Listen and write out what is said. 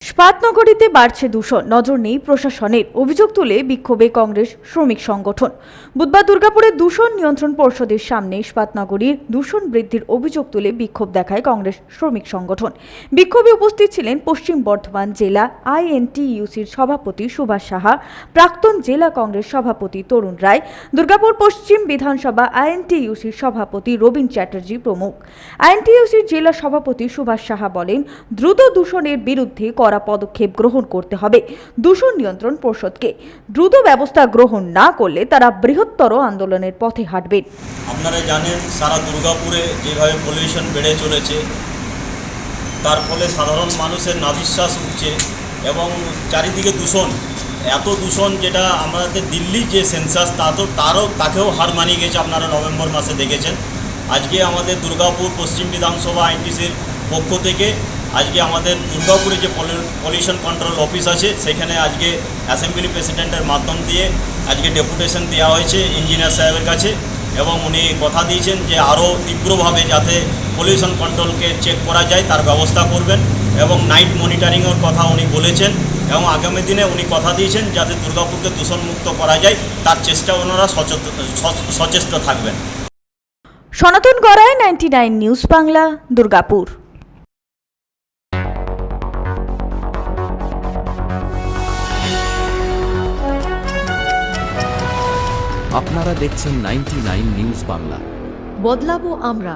স্পাতনগরীতে বাড়ছে দূষণ, নজর নেই প্রশাসনের, অভিযোগ তুলে বিক্ষোভে কংগ্রেস শ্রমিক সংগঠন। বুধবার দুর্গাপুরে দূষণ নিয়ন্ত্রণ পর্ষদের সামনে স্পাতনগরীর দূষণ বৃদ্ধির অভিযোগ তুলে বিক্ষোভ দেখায় কংগ্রেস শ্রমিক সংগঠন। বিক্ষোভে উপস্থিত ছিলেন পশ্চিম বর্ধমান জেলা আইএনটিইউসির সভাপতি সুভাষ সাহা, প্রাক্তন জেলা কংগ্রেস সভাপতি তরুণ রায়, দুর্গাপুর পশ্চিম বিধানসভা আইএনটিইউসির সভাপতি রবীন চ্যাটার্জি প্রমুখ। আইএনটিইউসির জেলা সভাপতি সুভাষ সাহা বলেন, দ্রুত দূষণের বিরুদ্ধে কড়া পদক্ষেপ গ্রহণ করতে হবে দূষণ নিয়ন্ত্রণ পর্ষদকে। দ্রুত ব্যবস্থা গ্রহণ না করলে তারা বৃহত্তর আন্দোলনের পথে হাঁটবেন। আপনারা জানেন, সারা দুর্গাপুরে যেভাবে পলিউশন বেড়ে চলেছে, তার ফলে সাধারণ মানুষের নাভিশ্বাস উঠছে এবং চারিদিকে দূষণ, এত দূষণ যেটা আমাদের দিল্লির যে সেন্সাস তাকেও হার মানিয়ে গেছে। আপনারা নভেম্বর মাসে দেখেছেন। আজকে আমাদের দুর্গাপুর পশ্চিম বিধানসভা আইএনটিসির পক্ষ থেকে আজকে আমাদের দুর্গাপুরে যে পলিউশন কন্ট্রোল অফিস আছে, সেখানে আজকে অ্যাসেম্বলি প্রেসিডেন্টের মাধ্যম দিয়ে আজকে ডেপুটেশন দেওয়া হয়েছে ইঞ্জিনিয়ার সাহেবের কাছে, এবং উনি কথা দিয়েছেন যে আরও তীব্রভাবে যাতে পলিউশন কন্ট্রোলকে চেক করা যায় তার ব্যবস্থা করবেন, এবং নাইট মনিটরিংয়ের কথা উনি বলেছেন, এবং আগামী দিনে উনি কথা দিয়েছেন যাতে দুর্গাপুরকে দূষণমুক্ত করা যায় তার চেষ্টা ওনারা সচেষ্ট থাকবেন। সনাতন গড়াই, 99 নিউজ বাংলা, দুর্গাপুর। আপনারা দেখছেন 99 নিউজ বাংলা। বদলাবো আমরা।